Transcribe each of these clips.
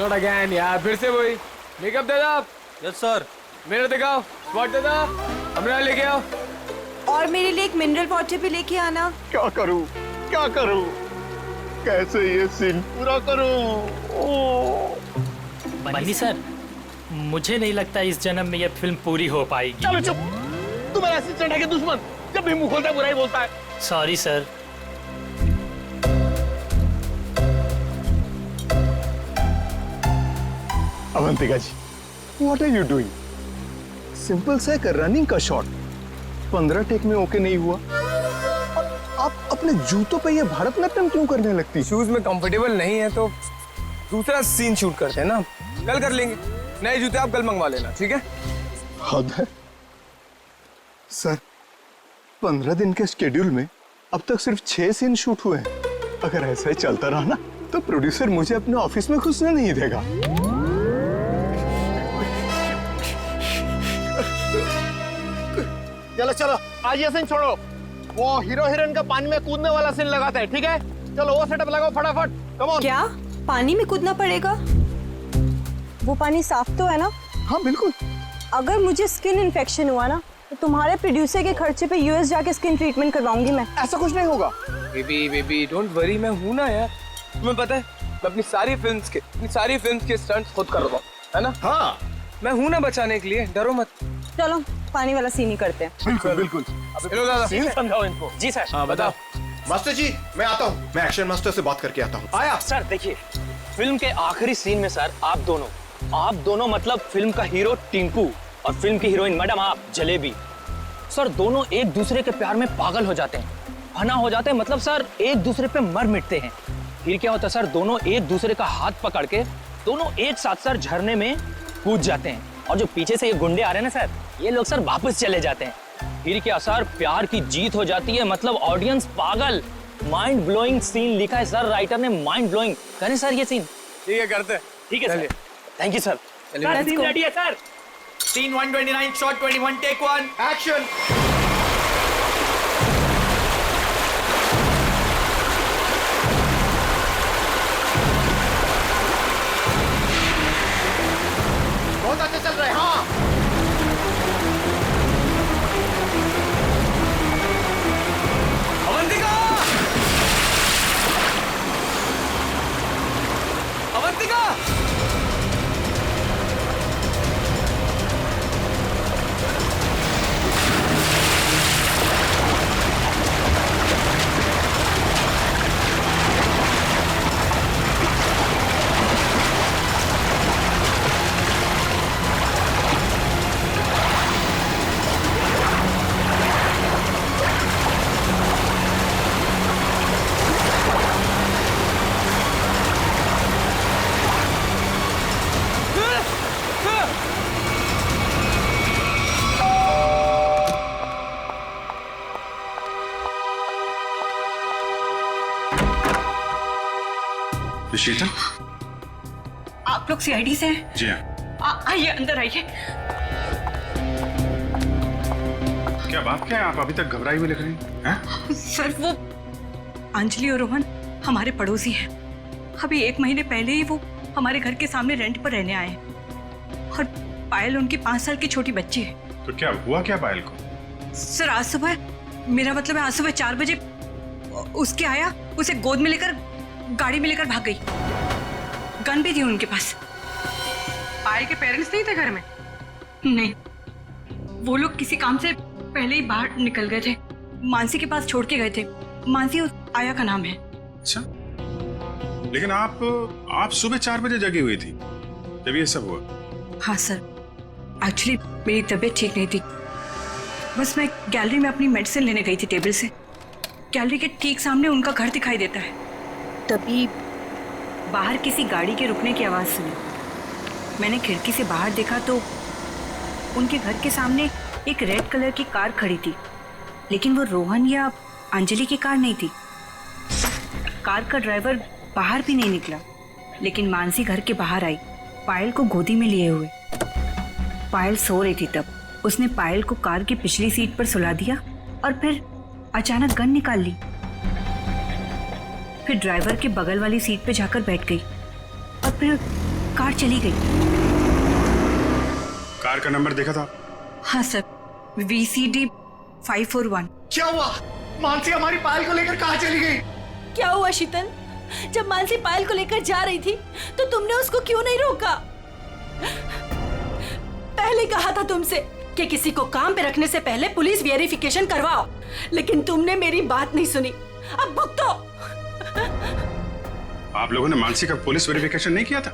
Not again यार, फिर से वही। मेकअप दे दो। Yes sir. मिरर दिखाओ, स्पॉट दे दो, हमरा लेके आओ। और मेरे लिए एक मिनरल वाटर भी लेके आना। क्या करूं, क्या करूं, कैसे ये सीन पूरा करूं? बन्नी सर, मुझे नहीं लगता इस जन्म में यह फिल्म पूरी हो पाएगी। चलो चुप, तुम्हारा असिस्टेंट है कि दुश्मन? जब भी मुंह खोलता है बुराई बोलता है। Sorry sir. Avantika ji, what are you doing? Simple सा एक रनिंग का शॉट 15 टेक में ओके नहीं हुआ। आप अपने जूतों पे ये भारतनाट्यम क्यों करने लगती? शूज में कंफर्टेबल नहीं है तो दूसरा सीन शूट करते हैं ना, कल कर लेंगे। नए जूते आप कल मंगवा लेना, ठीक है? हद है सर, 15 दिन के शेड्यूल में अब तक सिर्फ 6 सीन शूट हुए हैं। अगर ऐसा ही चलता रहा ना तो प्रोड्यूसर मुझे अपने ऑफिस में घुसने नहीं देगा। चलो चलो, आज ये सीन छोड़ो, वो हीरो हीरोइन का पानी में कूदने वाला सीन लगाते हैं, ठीक है? चलो वो सेटअप लगाओ फटाफट, कम ऑन। क्या पानी में कूदना पड़ेगा? वो पानी साफ तो है ना? हाँ बिल्कुल। अगर मुझे स्किन इन्फेक्शन हुआ ना तो तुम्हारे प्रोड्यूसर के खर्चे पे यूएस जाके स्किन ट्रीटमेंट करवाऊंगी मैं। ऐसा कुछ नहीं होगा। बेबी डोंट वरी, मैं हूं ना यार। तुम्हें पता है मैं अपनी सारी फिल्म्स के स्टंट्स खुद कर रहा हूं, है ना? हाँ मैं हूं ना बचाने के लिए, डरो मत। चलो पानी वाला सीन ही करते हैं। बिल्कुल बिल्कुल। चलो दादा, सीन समझाओ इनको। जी सर। हाँ बताओ। मास्टर जी, मैं आता हूँ, मैं एक्शन मास्टर से बात करके आता हूँ। आया सर। देखिए, फिल्म के आखिरी सीन में सर आप दोनों मतलब फिल्म का हीरो टिंकू और फिल्म की हीरोइन मैडम आप जलेबी, सर दोनों एक दूसरे के प्यार में पागल हो जाते हैं, फना हो जाते हैं, मतलब सर एक दूसरे पे मर मिटते हैं। फिर क्या होता है सर, दोनों एक दूसरे का हाथ पकड़ के दोनों एक साथ सर झरने में कूद जाते हैं, और जो पीछे से ये गुंडे आ रहे हैं ना सर, ये लोग सर वापस चले जाते हैं। फिर क्या सर, प्यार की जीत हो जाती है, मतलब ऑडियंस पागल। माइंड ब्लोइंग सीन लिखा है सर राइटर ने, माइंड ब्लोइंग। करें सर ये सीन? ठीक है, करते हैं। ठीक है सर, थैंक यू सर। चलिए, सीन रेडी है sir. Scene 129 shot 21 take 1 action. बहुत अच्छा चल रहा है। हाँ अवंतिका! अवंतिका! शीतल, आप लोग सीआईडी से हैं? जी हाँ। आइए अंदर आइए। क्या बात क्या है, आप अभी तक घबराई हुई लग रही हैं? सर वो अंजलि और रोहन हमारे पड़ोसी हैं। अभी 1 महीने पहले ही वो हमारे घर के सामने रेंट पर रहने आए हैं, और पायल उनकी 5 साल की छोटी बच्ची है। तो क्या हुआ क्या पायल को? सर आज सुबह, मेरा मतलब है आज सुबह 4 बजे उसके आया, उसे गोद में लेकर गाड़ी में लेकर भाग गई। गन भी थी उनके पास। पायल के पेरेंट्स नहीं थे घर में? नहीं, वो लोग किसी काम से पहले ही बाहर निकल गए थे, मानसी के पास छोड़ के गए थे। मानसी उस आया का नाम है। अच्छा, लेकिन आप सुबह 4 बजे जगी हुई थी जब ये सब हुआ? हाँ सर, एक्चुअली मेरी तबीयत ठीक नहीं थी, बस मैं गैलरी में अपनी मेडिसिन लेने गई थी टेबल से। गैलरी के ठीक सामने उनका घर दिखाई देता है, तभी बाहर किसी गाड़ी के रुकने की आवाज़ सुनी। मैंने खिड़की से बाहर देखा तो उनके घर के सामने एक रेड कलर की कार खड़ी थी, लेकिन वो रोहन या अंजलि की कार नहीं थी। कार का ड्राइवर बाहर भी नहीं निकला, लेकिन मानसी घर के बाहर आई, पायल को गोदी में लिए हुए। पायल सो रही थी तब उसने पायल को कार की पिछली सीट पर सुला दिया और फिर अचानक गन निकाल ली। फिर ड्राइवर के बगल वाली सीट पे जाकर बैठ गई और फिर कार चली गई। कार का नंबर देखा था? हाँ सर, VCD 541। क्या हुआ? मानसी हमारी पायल को लेकर कहाँ चली गई? क्या हुआ शीतल? जब मानसी पायल को लेकर जा रही थी तो तुमने उसको क्यों नहीं रोका? पहले कहा था तुमसे कि किसी को काम पे रखने से पहले पुलिस वेरिफिकेशन करवाओ, लेकिन तुमने मेरी बात नहीं सुनी। अब भुगतो। आप लोगों ने मानसी का पुलिस वेरिफिकेशन नहीं किया था?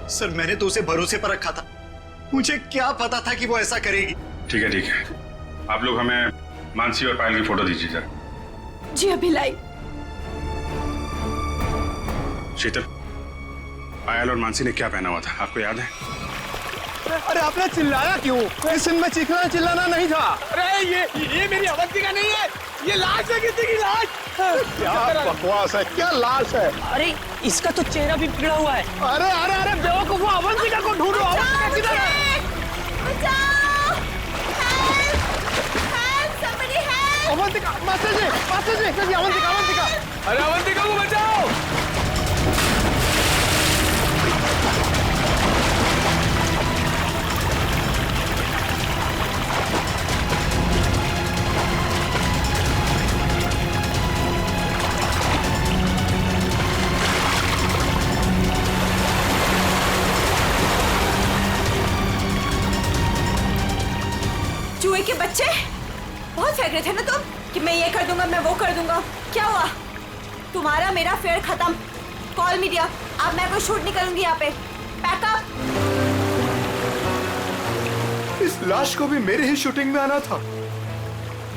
सर मैंने तो उसे भरोसे पर रखा था, मुझे क्या पता था कि वो ऐसा करेगी। ठीक है, आप लोग हमें मानसी और पायल की फोटो दीजिए जरा। जी अभी लाई। शीतल, पायल और मानसी ने क्या पहना हुआ था, आपको याद है? अरे आपने चिल्लाया क्यों? इस सीन में चीखना चिल्लाना नहीं था। अरे ये मेरी अवंतिका नहीं है, ये लाश है, किसी की लाश। क्या बकवास है, क्या लाश है? अरे इसका तो चेहरा भी बिगड़ा हुआ है। अरे बेवकूफ, अवंतिका को ढूंढो। अवंतिका किधर है? अवंतिका, मास्टर जी, अवंतिका। अरे अवंतिका को बचाओ। चूहे के बच्चे, बहुत फेंक रहे थे ना तुम कि मैं ये कर दूंगा, मैं वो कर दूंगा। क्या हुआ? तुम्हारा मेरा फेयर खत्म। कॉल मीडिया, अब मैं कोई शूट नहीं करूंगी यहाँ पे। पैकअप। इस लाश को भी मेरे ही शूटिंग में आना था।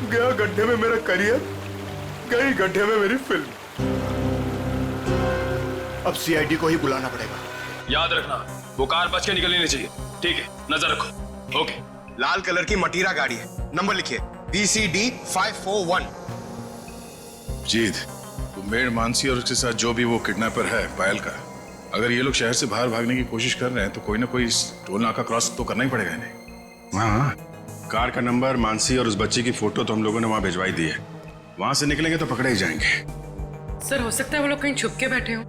गया गड्ढे में मेरा करियर, गई गड्ढे में मेरी फिल्म। अब CID को ही बुलाना पड़ेगा। याद रखना, वो कार बच के निकलनी नहीं चाहिए। ठीक है, नजर रखो। ओके। लाल कलर की मटीरा गाड़ी है, नंबर लिखिए VCD 541। जीत, मेड मानसी और उसके साथ जो भी वो किडनैपर है पायल का, अगर ये लोग शहर से बाहर भागने की कोशिश कर रहे हैं तो कोई ना कोई टोल नाका क्रॉस तो करना ही पड़ेगा इन्हें। हाँ, कार का नंबर, मानसी और उस बच्चे की फोटो तो हम लोगों ने वहां भिजवाई दी है। वहां से निकलेंगे तो पकड़े ही जाएंगे। सर हो सकता है वो लोग कहीं छुप के बैठे हो,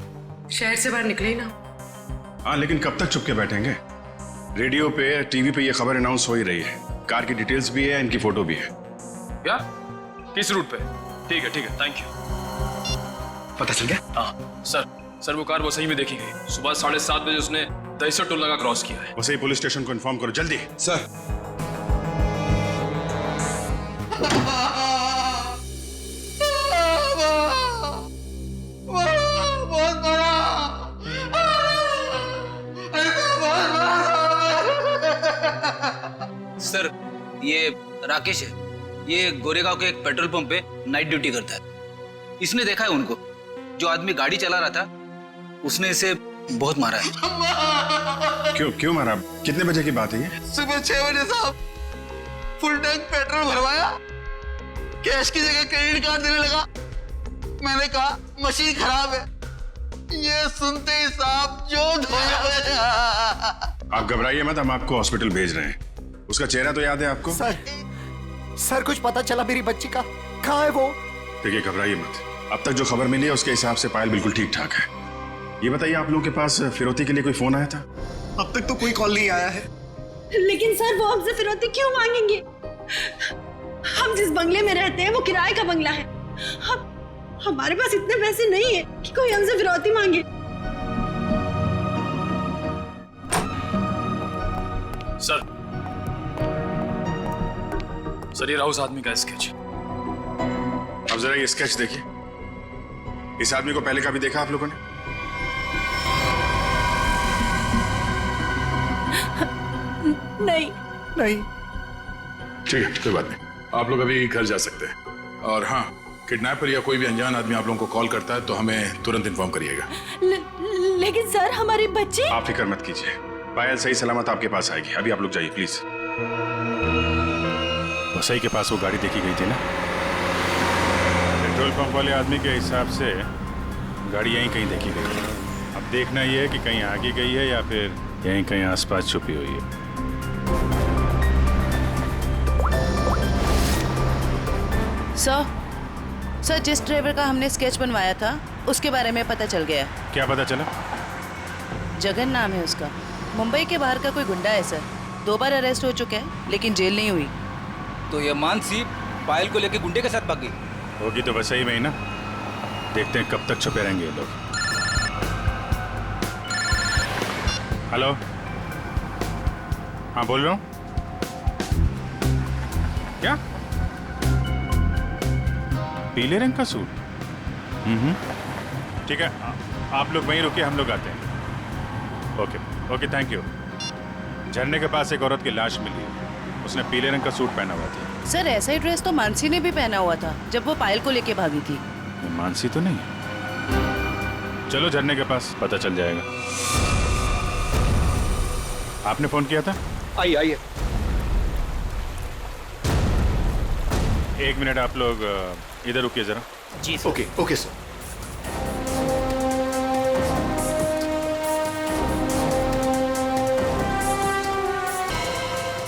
शहर से बाहर निकले ही ना। हाँ, लेकिन कब तक चुप के बैठेंगे? रेडियो पे, टीवी पे ये खबर अनाउंस हो ही रही है। कार की डिटेल्स भी है, इनकी फोटो भी है। क्या? किस रूट पे? ठीक है, थैंक यू। पता चल गया? हाँ सर, वो कार वो सही में देखी गई। सुबह 7:30 बजे उसने दहिसर टोल नाका क्रॉस किया है। वैसे ही पुलिस स्टेशन को इन्फॉर्म करो जल्दी। सर सर, ये राकेश है। ये गोरेगांव के एक पेट्रोल पंप पे नाइट ड्यूटी करता है। इसने देखा है उनको। जो आदमी गाड़ी चला रहा था उसने इसे बहुत मारा है। क्यों मारा? कितने बजे की बात है ये? सुबह 6 बजे साहब। फुल टैंक पेट्रोल भरवाया, कैश की जगह क्रेडिट कार्ड देने लगा। मैंने कहा मशीन खराब है। ये सुनते ही साहब जो धोया। आप घबराइए मत, हम आपको हॉस्पिटल भेज रहे हैं। उसका चेहरा तो याद है आपको? सर कुछ पता चला मेरी बच्ची का? कहाँ है वो? देखिए, घबराइए मत। अब तक जो खबर मिली है उसके हिसाब से पायल बिल्कुल ठीक ठाक है। ये बताइए, आप लोगों के पास फिरौती के लिए कोई फोन आया था? अब तक तो कोई कॉल नहीं आया है। लेकिन सर वो हमसे फिरौती क्यों मांगेंगे? हम जिस बंगले में रहते हैं वो किराए का बंगला है। हमारे पास इतने पैसे नहीं है कि कोई हमसे फिरौती मांगे। सर ये रहा उस आदमी का स्केच। अब जरा ये स्केच देखिए। इस आदमी को पहले कभी देखा आप लोगों ने? नहीं। ठीक है, कोई बात नहीं। आप लोग अभी घर जा सकते हैं। और हाँ, किडनैपर या कोई भी अनजान आदमी आप लोगों को कॉल करता है तो हमें तुरंत इन्फॉर्म करिएगा। लेकिन सर हमारी बच्ची। आप फिक्र मत कीजिए, पायल सही सलामत आपके पास आएगी। अभी आप लोग जाइए प्लीज। वसई के पास वो गाड़ी देखी गई थी ना? पेट्रोल पंप वाले आदमी के हिसाब से गाड़ी यहीं कहीं देखी गई है। अब देखना ये है कि कहीं आगे गई है या फिर यहीं कहीं आसपास छुपी हुई है। सर, जिस ड्राइवर का हमने स्केच बनवाया था उसके बारे में पता चल गया। क्या पता चला? जगन नाम है उसका। मुंबई के बाहर का कोई गुंडा है सर। 2 बार अरेस्ट हो चुका है लेकिन जेल नहीं हुई। तो ये मानसी पायल को लेके गुंडे के साथ भाग गई होगी तो वैसे ही में ही ना। देखते हैं कब तक छुपे रहेंगे ये लोग। हेलो, हाँ बोल रहा हूँ। क्या पीले रंग का सूट? ठीक है, आप लोग वहीं रुकिए, हम लोग आते हैं। Okay okay, thank you. झरने के पास एक औरत की लाश मिली है। उसने पीले रंग का सूट पहना हुआ था। सर ऐसा ही ड्रेस तो मानसी ने भी पहना हुआ था जब वो पायल को लेके भागी थी। ये मानसी तो नहीं है। चलो झरने के पास, पता चल जाएगा। आपने फोन किया था? आइए आइए। 1 मिनट, आप लोग इधर रुकिए जरा। जी sir. Okay okay sir.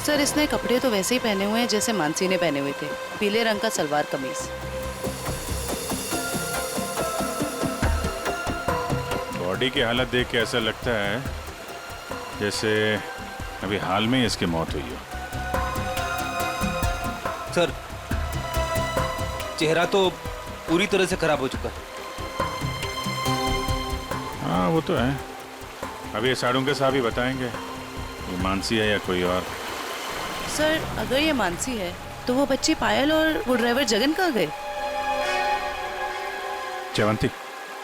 Sir इसने कपड़े तो वैसे ही पहने हुए हैं जैसे मानसी ने पहने हुए थे। पीले रंग का सलवार कमीज। बॉडी की हालत देख के ऐसा लगता है जैसे अभी हाल में ही इसकी मौत हुई हो। सर चेहरा तो पूरी तरह से खराब हो चुका है। हाँ वो तो है। अभी ये साड़ू साहब ही बताएंगे ये मानसी है या कोई और। सर अगर ये मानसी है तो वो बच्ची पायल और वो ड्राइवर जगन कहाँ गए? जयवंती,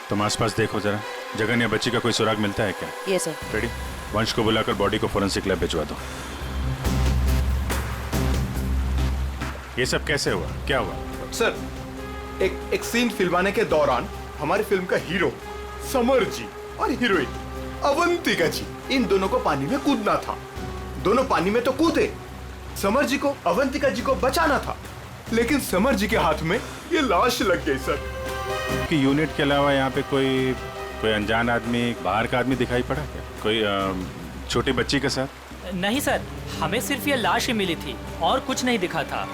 तुम आसपास देखो जरा। जगन या बच्ची का कोई सुराग मिलता है क्या? ये सर। रेडी, वंश को बुलाकर बॉडी को फोरेंसिक लैब भिजवा दो। ये सब कैसे हुआ, क्या हुआ? सर एक सीन फिल्माने के दौरान हमारी फिल्म का हीरो समर जी और हीरोइन अवंतिका जी, इन दोनों को पानी में कूदना था। दोनों पानी में तो कूदे। समर जी को अवंतिका जी को बचाना था, लेकिन समर जी के हाथ में ये लाश लग गई सर। कि यूनिट के अलावा यहाँ पे कोई अनजान आदमी, बाहर का आदमी दिखाई पड़ा क्या? कोई छोटी बच्ची के साथ? नहीं सर, हमें सिर्फ ये लाश ही मिली थी और कुछ नहीं दिखा था।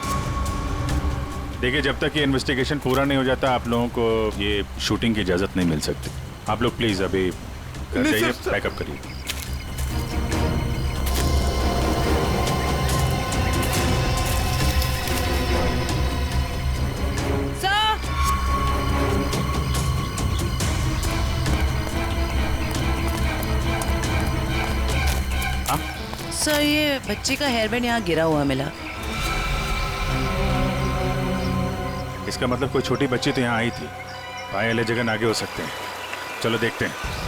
देखिए, जब तक ये इन्वेस्टिगेशन पूरा नहीं हो जाता आप लोगों को ये शूटिंग की इजाजत नहीं मिल सकती। आप लोग प्लीज अभी जाइए, पैकअप करिए। सर ये बच्ची का हेयर बैंड यहाँ गिरा हुआ मिला। इसका मतलब कोई छोटी बच्ची तो यहाँ आई थी। पायल जगन आगे हो सकते हैं। चलो देखते हैं।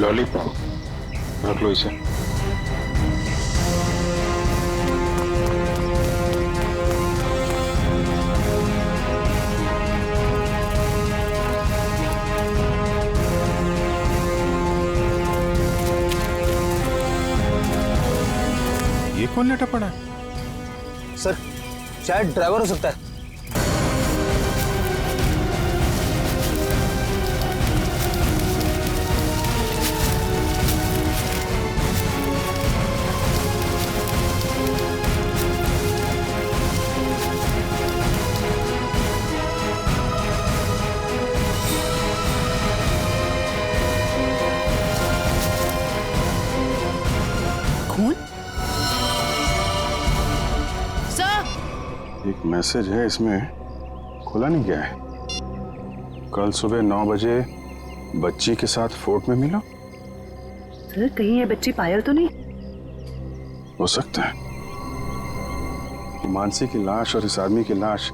लॉलीपॉप रख लो इसे। ये कौन लेटा पड़ा है? सर शायद ड्राइवर हो सकता है। एक मैसेज है इसमें, खुला नहीं गया है। कल सुबह 9 बजे बच्ची के साथ फोर्ट में मिला। सर कहीं ये बच्ची पायल तो नहीं? हो सकता है। मानसी की लाश और इस आदमी की लाश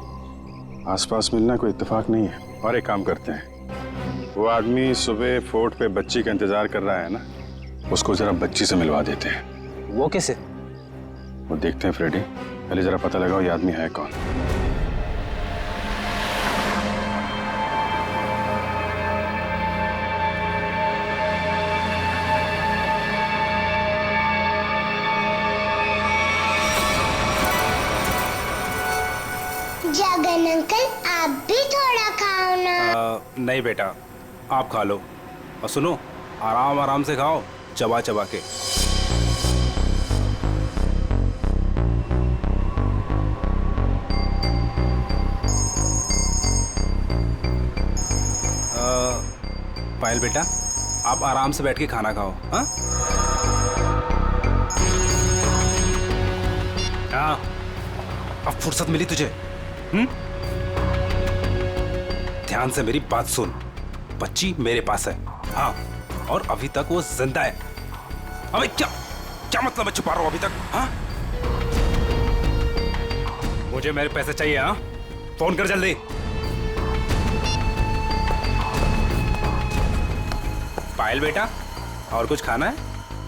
आसपास मिलना कोई इत्तेफाक नहीं है। और एक काम करते हैं, वो आदमी सुबह फोर्ट पे बच्ची का इंतजार कर रहा है ना, उसको जरा बच्ची से मिलवा देते हैं। वो कैसे? वो देखते हैं फ्रेडी, पहले जरा पता लगाओ ये आदमी है कौन। जगन अंकल, आप भी थोड़ा खाओ ना। नहीं बेटा, आप खा लो। और सुनो, आराम आराम से खाओ, चबा चबा के। पायल बेटा, आप आराम से बैठ के खाना खाओ। हाँ हाँ, अब फुर्सत मिली तुझे? ध्यान से मेरी बात सुन, बच्ची मेरे पास है। हाँ, और अभी तक वो जिंदा है। अबे क्या क्या मतलब है छुपा रहा हूं अभी तक? हाँ, मुझे मेरे पैसे चाहिए। हाँ, फोन कर जल्दी। पायल बेटा, और कुछ खाना है?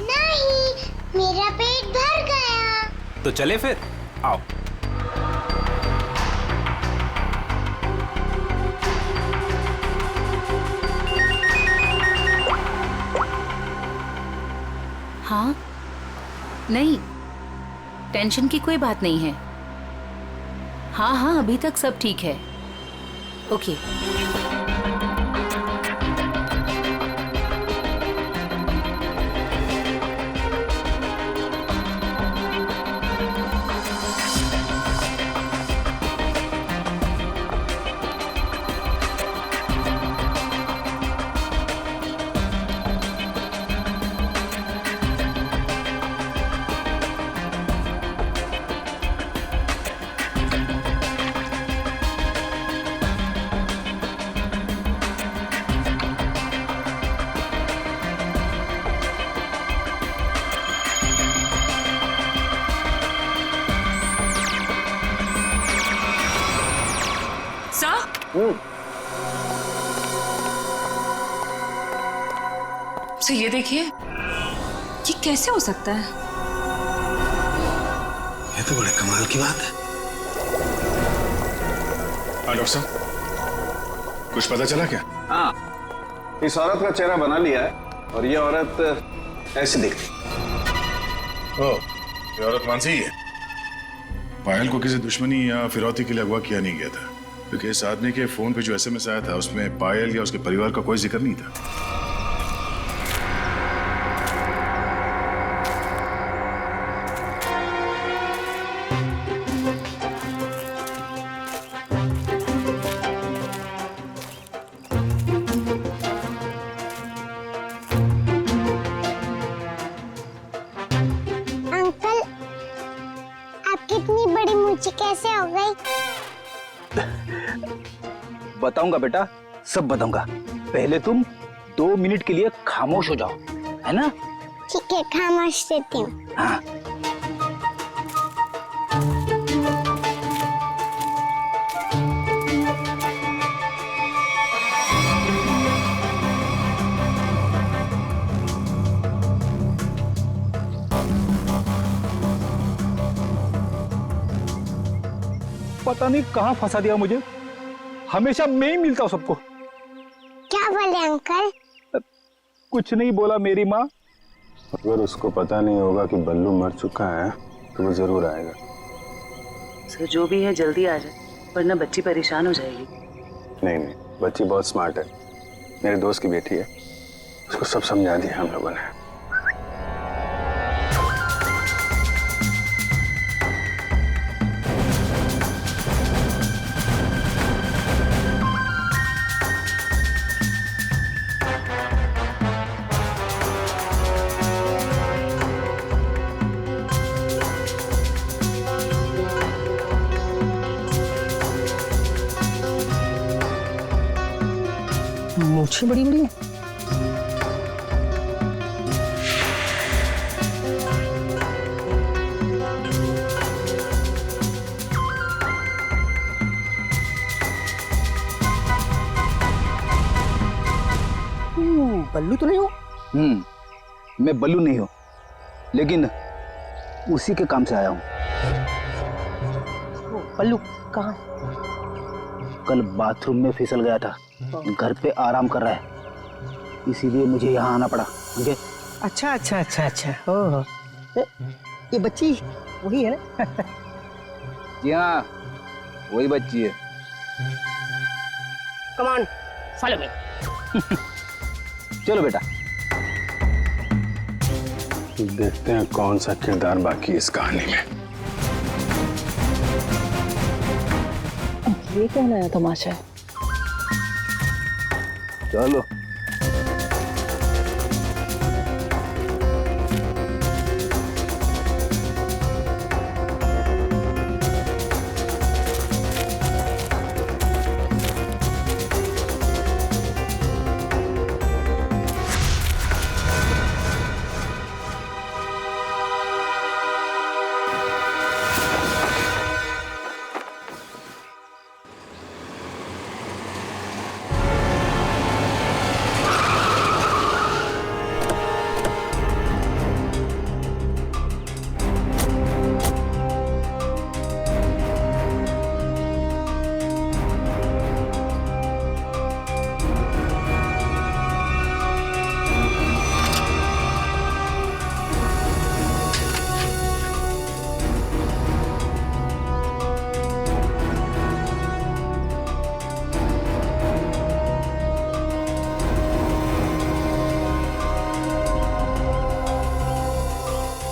नहीं, मेरा पेट भर गया। तो चले फिर, आओ। हाँ, नहीं, टेंशन की कोई बात नहीं है। हाँ हाँ, अभी तक सब ठीक है। ओके। सर ये देखिए, ये कैसे हो सकता है? ये तो बड़े कमाल की बात है। हाँ डॉक्टर साहब, कुछ पता चला क्या? हाँ, इस औरत का चेहरा बना लिया है और ये औरत ऐसी दिखती। ओह, ये औरत मानसी ही है। पायल को किसी दुश्मनी या फिरौती के लिए अगवा किया नहीं गया था, क्योंकि इस आदमी के फोन पे जो एसएमएस आया था उसमें पायल या उसके परिवार का कोई जिक्र नहीं था। अंकल, आपकी इतनी बड़ी मूंछें कैसे हो गई? बताऊंगा बेटा, सब बताऊंगा। पहले तुम 2 मिनट के लिए खामोश हो जाओ, है ना? ठीक है, खामोश रहती हूँ। हाँ। पता नहीं कहाँ फंसा दिया मुझे, हमेशा मैं ही मिलता हूँ सबको। क्या बोले अंकल? कुछ नहीं बोला मेरी माँ। अगर उसको पता नहीं होगा कि बल्लू मर चुका है तो वो जरूर आएगा। सर जो भी है जल्दी आ जाए, वरना बच्ची परेशान हो जाएगी। नहीं नहीं, बच्ची बहुत स्मार्ट है, मेरे दोस्त की बेटी है, उसको सब समझा दिया हम लोगों ने। मूछें बड़ी बड़ी हैं। बल्लू तो नहीं हो? मैं बल्लू नहीं हूँ, लेकिन उसी के काम से आया हूँ। बल्लू कहाँ? कल बाथरूम में फिसल गया था, घर पे आराम कर रहा है, इसीलिए मुझे यहाँ आना पड़ा। समझे? अच्छा अच्छा अच्छा अच्छा। ओह, ये बच्ची वही है ना? जी हाँ, वही बच्ची है। Come on, follow me. चलो बेटा। देखते हैं कौन सा किरदार बाकी इस कहानी में। ये क्या नया तमाशा है? चलो।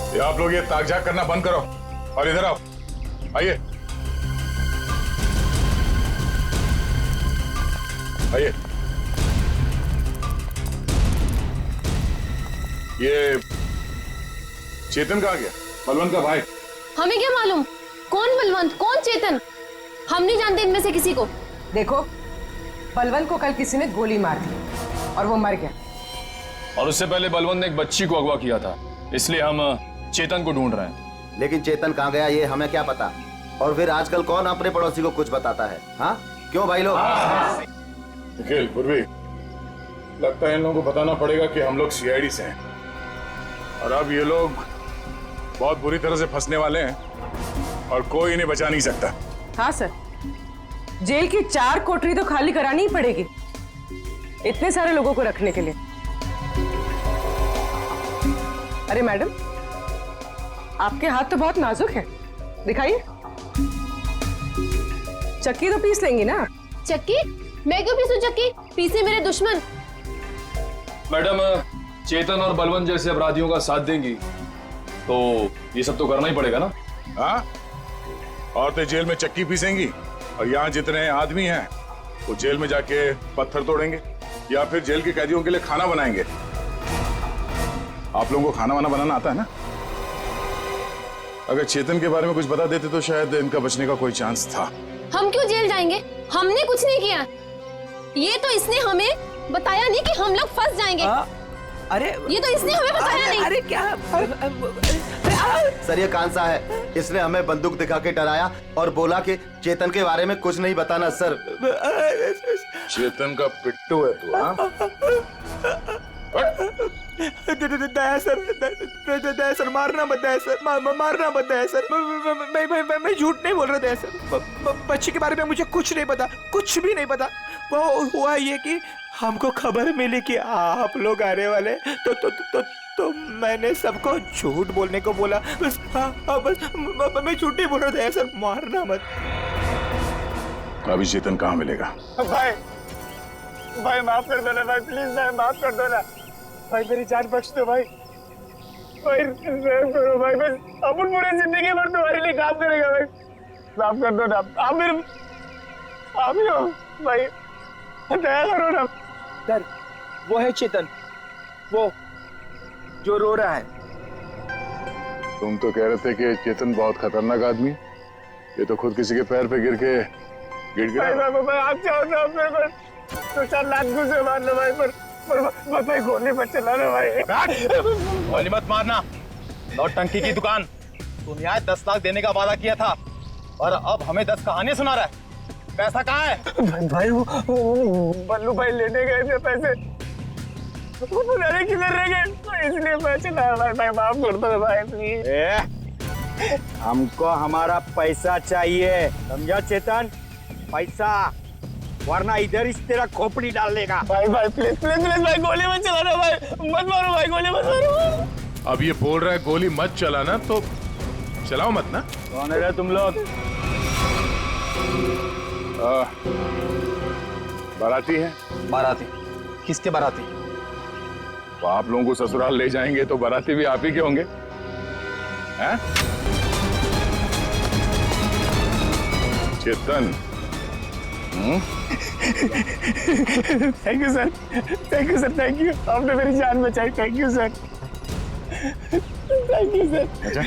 ये आप लोग ये ताक-झाक करना बंद करो और इधर आओ। आइए आइए। ये चेतन कहाँ गया? बलवंत का भाई। हमें क्या मालूम कौन बलवंत कौन चेतन, हम नहीं जानते इनमें से किसी को। देखो, बलवंत को कल किसी ने गोली मार दी और वो मर गया। और उससे पहले बलवंत ने एक बच्ची को अगवा किया था, इसलिए हम चेतन को ढूंढ रहे हैं। लेकिन चेतन कहाँ गया ये हमें क्या पता। और फिर आजकल कौन अपने पड़ोसी को कुछ बताता है? हाँ क्यों भाई लोग? निखिल, पूर्वी, लगता है इन लोगों को बताना पड़ेगा कि हम लोग सीआईडी से हैं और अब ये लोग बहुत बुरी तरह से फंसने वाले हैं और कोई इन्हें बचा नहीं सकता। हाँ सर, जेल की 4 कोठरी तो खाली करानी ही पड़ेगी इतने सारे लोगों को रखने के लिए। अरे मैडम, आपके हाथ तो बहुत नाजुक है, दिखाइए। चक्की तो पीस लेंगी ना? चक्की? मैं क्यों पीसूं चक्की? पीसे मेरे दुश्मन। मैडम, चेतन और बलवंत जैसे अपराधियों का साथ देंगी तो ये सब तो करना ही पड़ेगा ना। हाँ, औरतें जेल में चक्की पीसेंगी और यहाँ जितने आदमी हैं वो जेल में जाके पत्थर तोड़ेंगे या फिर जेल के कैदियों के लिए खाना बनाएंगे। आप लोगों को खाना वाना बनाना आता है ना? अगर चेतन के बारे में कुछ बता देते तो शायद इनका बचने का कोई चांस था। हम क्यों जेल जाएंगे? हमने कुछ नहीं किया। ये तो इसने हमें बताया नहीं कि हम लोग फंस जाएंगे। अरे ये तो इसने हमें बताया नहीं। अरे क्या? सर ये कांसा है, इसने हमें बंदूक दिखा के डराया और बोला कि चेतन के बारे में कुछ नहीं बताना। सर चेतन का पिट्टू है तू? हाँ, दया सर, दया सर, मारना मत दया सर, मारना मत दया सर। मैं झूठ नहीं बोल रहा दया सर। बच्ची के बारे में मुझे कुछ नहीं पता, कुछ भी नहीं पता। वो हुआ ये कि हमको खबर मिली कि आप लोग आने वाले, तो मैंने सबको झूठ बोलने को बोला। बस बस मैं झूठ नहीं बोल रहा दया सर, मारना मत। अभी चेतन कहाँ मिलेगा? भाई माफ कर दो ना भाई, प्लीज भाई माफ कर दो ना भाई, मेरी जान बख्श दो भाई। भाई रहम करो भाई, बस अपन पूरी जिंदगी भर तुम्हारे लिए काम करेगा भाई, माफ कर दो ना। आप मेरे आप ही हो भाई, दया करो ना। सर, वो है चेतन, वो जो रो रहा है। तुम तो कह रहे थे कि चेतन बहुत खतरनाक आदमी, ये तो खुद किसी के पैर पे गिर के गिड़गिड़ा। भाई आप चाहो तो मेरे को तो 4 लाख घुसे मार लो भाई, पर भाई गोली मत चलाना भाई। गोली मत मारना, नौटंकी की दुकान। तुम यहाँ 10 लाख देने का वादा किया था और अब हमें 10 कहानियां सुना रहा है। पैसा कहाँ है? भाई वो बल्लू भाई लेने गए थे पैसे, वो पता नहीं किधर रह गए, तो इसलिए मैं चला भाई, माफ कर दो भाई प्लीज। हमको हमारा पैसा चाहिए, समझा चेतन? पैसा, वरना इधर इस तेरा खोपड़ी डाल लेगा। भाई प्लीज प्लीज प्लीज भाई, गोली मत चलाना भाई, मत मारो भाई, गोली मत मारो। अब ये बोल रहा है गोली मत चलाना, तो चलाओ मत ना। कौन है रे तुम लोग? बाराती है। बाराती? किसके बाराती? तो आप लोगों को ससुराल ले जाएंगे तो बाराती भी आप ही के होंगे, हैं? Chetan, thank you sir, thank you sir, thank you, आपने मेरी जान बचाई, thank you sir, thank you sir. अच्छा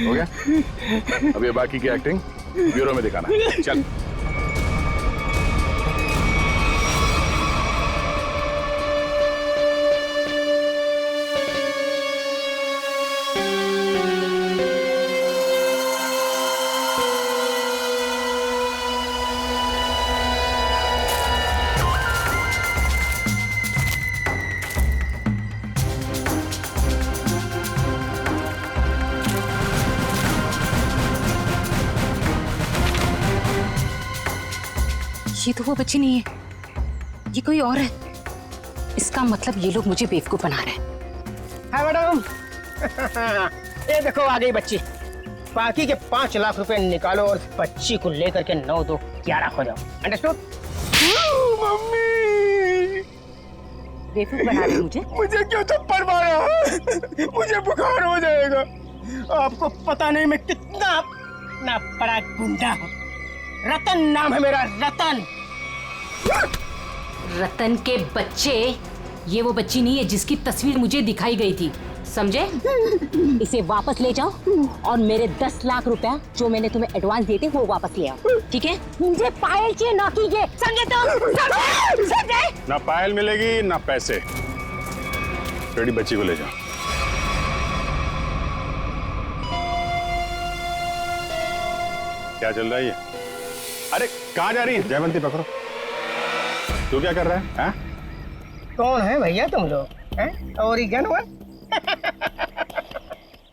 हो गया, अब ये बाकी की एक्टिंग ब्यूरो में दिखाना। चल। ये तो वो बच्ची नहीं है, ये कोई और है। इसका मतलब ये लोग मुझे बेवकूफ बना रहे हैं। हाँ मैडम, ये देखो आ गई बच्ची। बाकी के 5 लाख रुपए निकालो और बच्ची को लेकर के 9 2 11 हो जाओ, अंडरस्टूड? मम्मी, बेवकूफ बना रहे मुझे? मुझे क्यों थप्पड़ मारा? मुझे बुखार हो जाएगा। आपको पता नहीं मैं कितना बड़ा गुंडा हूँ। रतन नाम है मेरा, रतन। रतन के बच्चे, ये वो बच्ची नहीं है जिसकी तस्वीर मुझे दिखाई गई थी, समझे? इसे वापस ले जाओ और मेरे 10 लाख रुपया जो मैंने तुम्हें एडवांस दिए थे वो वापस ले आओ, ठीक है? मुझे पायल चाहिए, ना कि ये, समझे तुम? समझे? ना पायल मिलेगी ना पैसे। बेटी बच्ची को ले जाओ। क्या चल रहा है ये? अरे कहाँ जा रही है? जयवंती पकड़ो। तू क्या कर रहा है? हाँ? कौन है भैया तुम लोग? हैं? ओरिगन हुआ?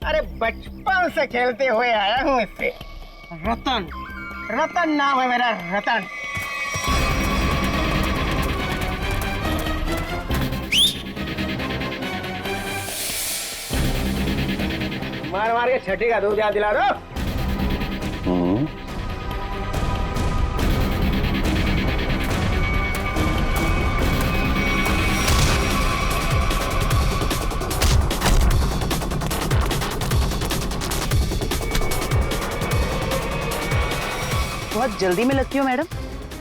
अरे बचपन से खेलते हुए आया हूँ इससे। रतन, रतन नाम है मेरा, रतन। मार मार के छठी का दूध याद दिला दो। बहुत जल्दी में लगती हो मैडम।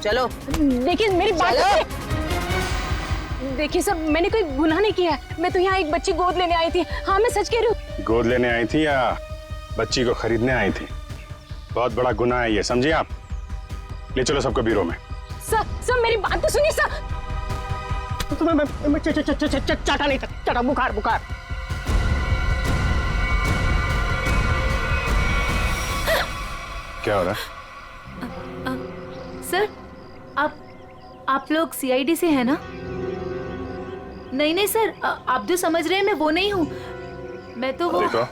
चलो। देखिए मेरी बात, देखिए सर, मैंने कोई गुनाह नहीं किया है। मैं तो यहाँ एक बच्ची गोद लेने आई थी। हाँ मैं सच कह रही हूँ। गोद लेने आई थी या बच्ची को खरीदने आई थी? बहुत बड़ा गुनाह है ये, समझिए आप। ले चलो सबको ब्यूरो में। सर मेरी बात तो सुनिए सर। तुम्हें चाटा नहीं था, चाटा, बुखार बुखार। क्या हो रहा है? सर, आप लोग सीआईडी से हैं ना? नहीं नहीं सर, आप जो समझ रहे हैं मैं वो नहीं हूँ। मैं तो वो... देखो,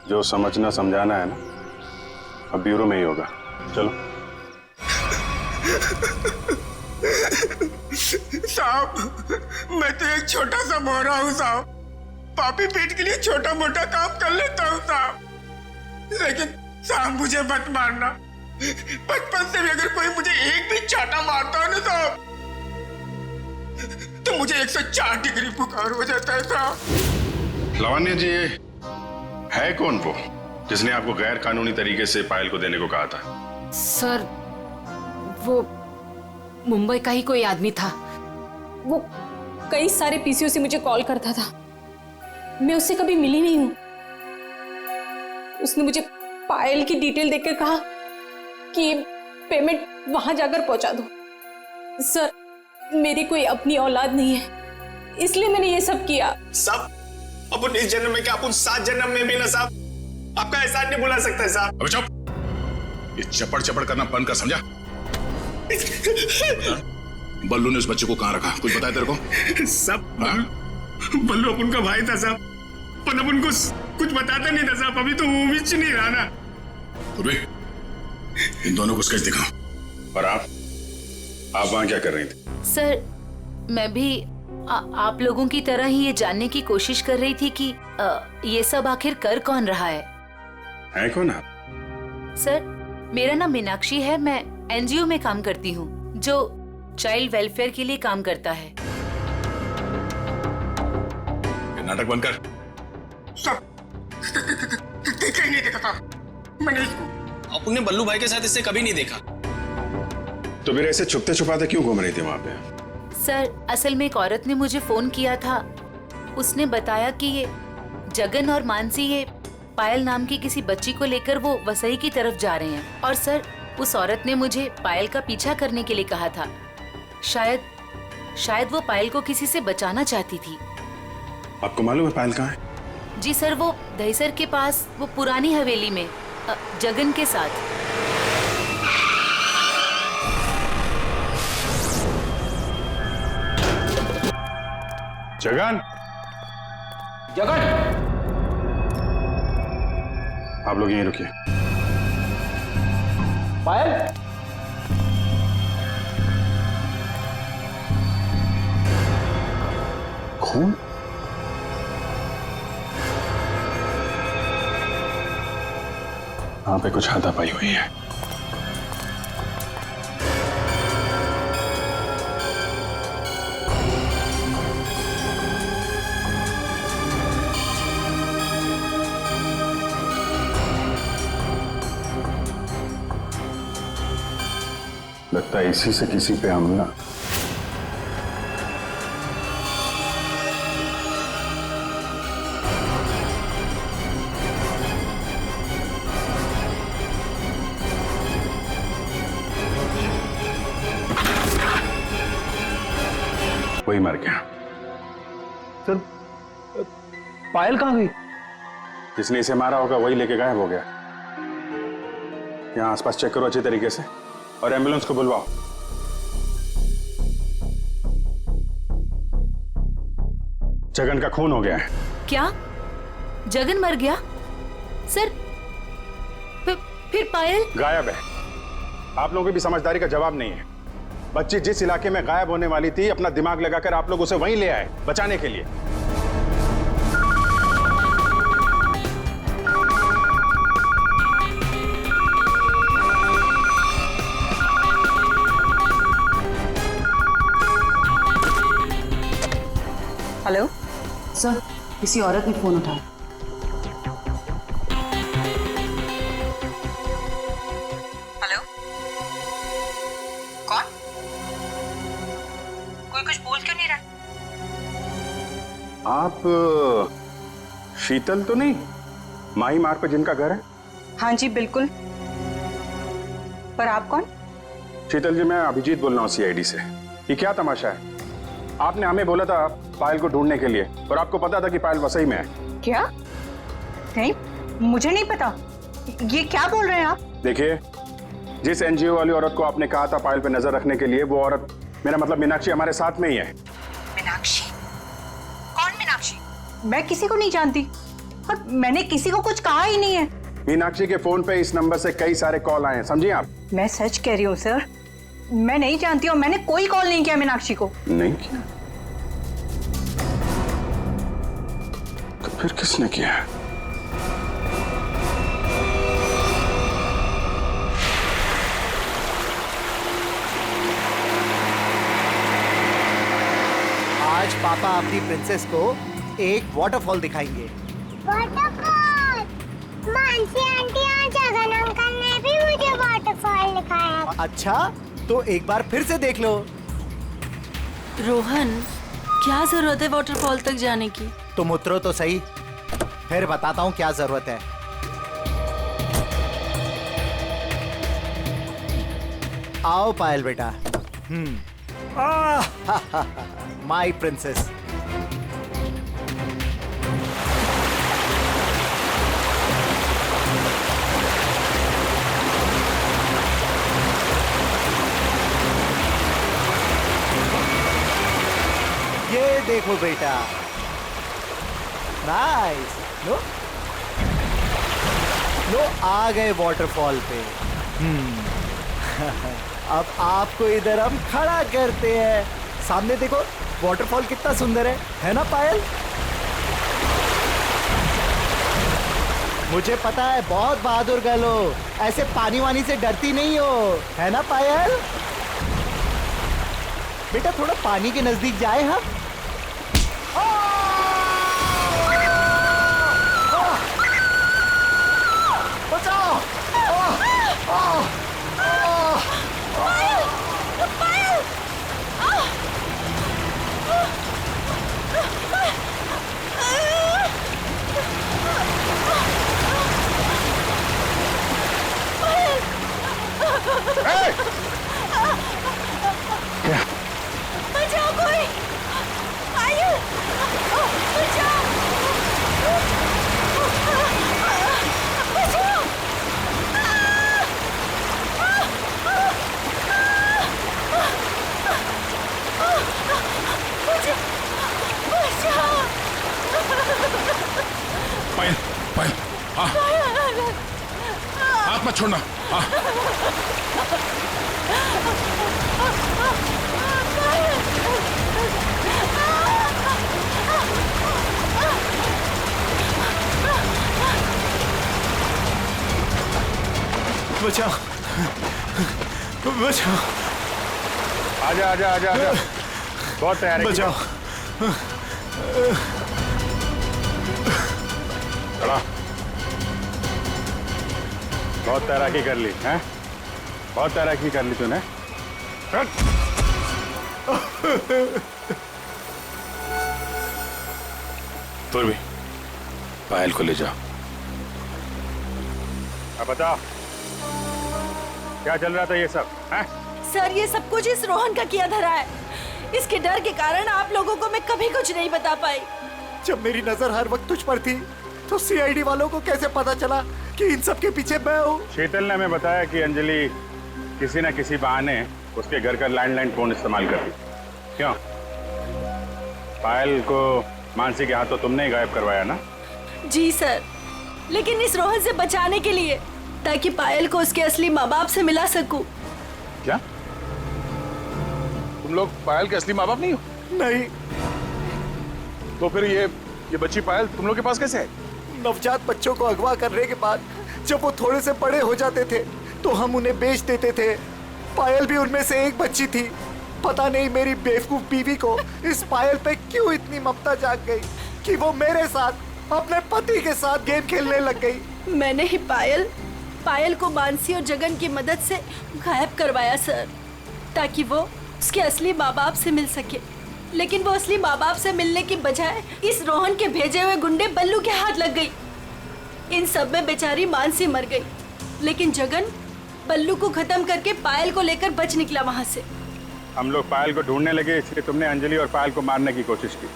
जो समझना समझाना है ना, अब ब्यूरो में ही होगा। चलो। साहब, मैं तो एक छोटा सा मोहरा हूँ साहब। पापी पेट के लिए छोटा मोटा काम कर लेता हूँ साहब। लेकिन साहब मुझे मत मारना। बचपन से भी अगर कोई मुझे एक भी चाटा मारता है ना साहब, तो मुझे 104 डिग्री बुखार हो जाता है साहब। लावण्य जी, है कौन वो जिसने आपको गैर कानूनी तरीके से पायल को देने को कहा था? सर, वो मुंबई का ही कोई आदमी था। वो कई सारे पीसीओ से मुझे कॉल करता था। मैं उससे कभी मिली नहीं हूँ। उसने मुझे पायल की डिटेल देकर कहा कि पेमेंट वहां जाकर पहुंचा दो। सर, मेरी कोई अपनी औलाद नहीं है, इसलिए मैंने ये सब किया। साहब, अपन इस जन्म में क्या, अपन 7 जन्म में भी ना साहब आपका एहसान नहीं भुला सकता साहब। अबे चुप! ये चपड़ चपड़ करना बंद कर, समझा? बल्लू ने उस बच्चे को कहाँ रखा, कुछ बताया तेरे को? सब बल्लू अपन का भाई था साहब, पर अपन को कुछ बताता नहीं था साहब। अभी तो वो भी नहीं रहा ना। इन दोनों को स्केच दिखाओ। और आप वहां क्या कर रही थी? सर मैं भी आप लोगों की तरह ही ये जानने की कोशिश कर रही थी कि ये सब आखिर कर कौन रहा है कौन आप? सर मेरा नाम मीनाक्षी है, मैं एनजीओ में काम करती हूँ जो चाइल्ड वेलफेयर के लिए काम करता है। नाटक बंद कर। देखा ही नहीं देखा था मैंने इसको। अपने बल्लू भाई के साथ इससे कभी नहीं देखा। तो फिर ऐसे छुपते छुपाते क्यों घूम रही थी वहां पे? सर असल में एक औरत ने मुझे फोन किया था, उसने बताया कि ये जगन और मानसी ये पायल नाम की किसी बच्ची को लेकर वो वसई की तरफ जा रहे हैं। और सर उस औरत ने मुझे पायल का पीछा करने के लिए कहा था। शायद वो पायल को किसी से बचाना चाहती थी। आपको मालूम है पायल कहाँ है? जी सर, वो दहीसर के पास वो पुरानी हवेली में जगन के साथ। जगन, आप लोग यहीं रुकिए। पायल, खून? वहां पे कुछ हाथापाई हुई है। लगता है इसी से किसी पे हमला। वही मर गया। सर पायल कहाँ गई? जिसने इसे मारा होगा वही लेके गायब हो गया। यहाँ आसपास चेक करो अच्छी तरीके से और एम्बुलेंस को बुलवाओ। जगन का खून हो गया है। क्या जगन मर गया? सर फिर पायल गायब है। आप लोगों की भी समझदारी का जवाब नहीं है। बच्ची जिस इलाके में गायब होने वाली थी, अपना दिमाग लगाकर आप लोग उसे वहीं ले आए बचाने के लिए। हेलो सर, किसी औरत ने फोन उठाया। हेलो, कौन? कोई कुछ बोल क्यों नहीं रहा? आप शीतल तो नहीं? माही मार्ग पर जिनका घर है? हाँ जी बिल्कुल। पर आप कौन? शीतल जी, मैं अभिजीत बोल रहा हूँ सीआईडी से। ये क्या तमाशा है? आपने हमें बोला था पायल को ढूंढने के लिए और आपको पता था कि पायल वसई में है। क्या? नहीं, मुझे नहीं पता। ये क्या बोल रहे हैं आप? देखिए, जिस एनजीओ वाली औरत को आपने कहा था पायल पे नजर रखने के लिए, वो औरत, मेरा मतलब मीनाक्षी, हमारे साथ में ही है। मीनाक्षी? कौन मीनाक्षी? मैं किसी को नहीं जानती और मैंने किसी को कुछ कहा ही नहीं है। मीनाक्षी के फोन पे इस नंबर से कई सारे कॉल आए हैं, समझिए आप। मैं सच कह रही हूँ सर, मैं नहीं जानती और मैंने कोई कॉल नहीं किया मीनाक्षी को। नहीं किया? तो फिर किसने किया? आज पापा अपनी प्रिंसेस को एक वाटरफॉल दिखाएंगे। वाटरफॉल? मानसी आंटी और जगन अंकल ने भी मुझे वाटरफॉल दिखाया। अच्छा, तो एक बार फिर से देख लो। रोहन, क्या जरूरत है वाटरफॉल तक जाने की? तुम उतरो तो सही, फिर बताता हूँ क्या जरूरत है। आओ पायल बेटा। My princess. ये देखो बेटा, नाइस। लो लो, आ गए वाटरफॉल पे। अब आपको इधर हम खड़ा करते हैं। सामने देखो वाटरफॉल कितना सुंदर है ना पायल? मुझे पता है बहुत बहादुर गर्ल हो, ऐसे पानी वानी से डरती नहीं हो, है ना पायल? बेटा थोड़ा पानी के नजदीक जाए हम। बचाओ! बचाओ कोई! पायल! बचाओ! बचाओ! पायल, पायल, हाँ, हाथ मत छोड़ना। हाँ, बचाओ! बचाओ! आजा आजा आजा आजा, बहुत तैयार है। बचाओ! खड़ा। बहुत तैराकी कर ली हैं? बहुत तैराकी कर ली तूने। तुम भी पायल को ले जाओ। अब बता, क्या चल रहा था ये सब? हैं? सर, ये सब कुछ इस रोहन का किया धरा है। इसके डर के कारण आप लोगों को मैं कभी कुछ नहीं बता पाई। जब मेरी नजर हर वक्त तुझ पर थी, तो सीआईडी वालों को कैसे पता चला कि इन सब के पीछे मैं हूँ? शीतल ने हमें बताया कि अंजलि किसी न किसी बहाने उसके घर का लैंडलाइन फोन इस्तेमाल करती। क्यों? पायल को मानसी के हाथों तुमने ही गायब करवाया ना? जी सर, लेकिन इस रोहन से बचाने के लिए, ताकि पायल को उसके असली माँ बाप से मिला सकूं। क्या तुम लोग पायल के असली माँ बाप नहीं हो? नहीं। तो फिर ये बच्ची पायल तुम लोग के पास कैसे है? नवजात बच्चों को अगवा करने के बाद जब वो थोड़े से बड़े हो जाते थे तो हम उन्हें बेच देते थे। पायल भी उनमें से एक बच्ची थी। पता नहीं मेरी बेवकूफ बीवी को इस पायल पे क्यों इतनी ममता जाग गई कि वो मेरे साथ अपने पति के साथ गेम खेलने लग गई। मैंने ही पायल को मानसी और जगन की मदद से गायब करवाया सर, ताकि वो उसके असली माँ बाप से मिल सके। लेकिन वो असली माँ बाप से मिलने की बजाय इस रोहन के भेजे हुए गुंडे बल्लू के हाथ लग गई। इन सब में बेचारी मानसी मर गई, लेकिन जगन बल्लू को खत्म करके पायल को लेकर बच निकला वहां से। हम लोग पायल को ढूंढने लगे, इसलिए तुमने अंजलि और पायल को मारने की कोशिश की।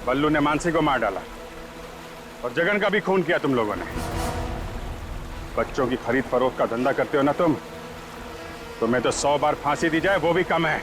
बल्लू ने मानसी को मार डाला और जगन का भी खून किया तुम लोगों ने। बच्चों की खरीद फरोख्त का धंधा करते हो ना तुम, तुम्हें तो 100 बार फांसी दी जाए वो भी कम है।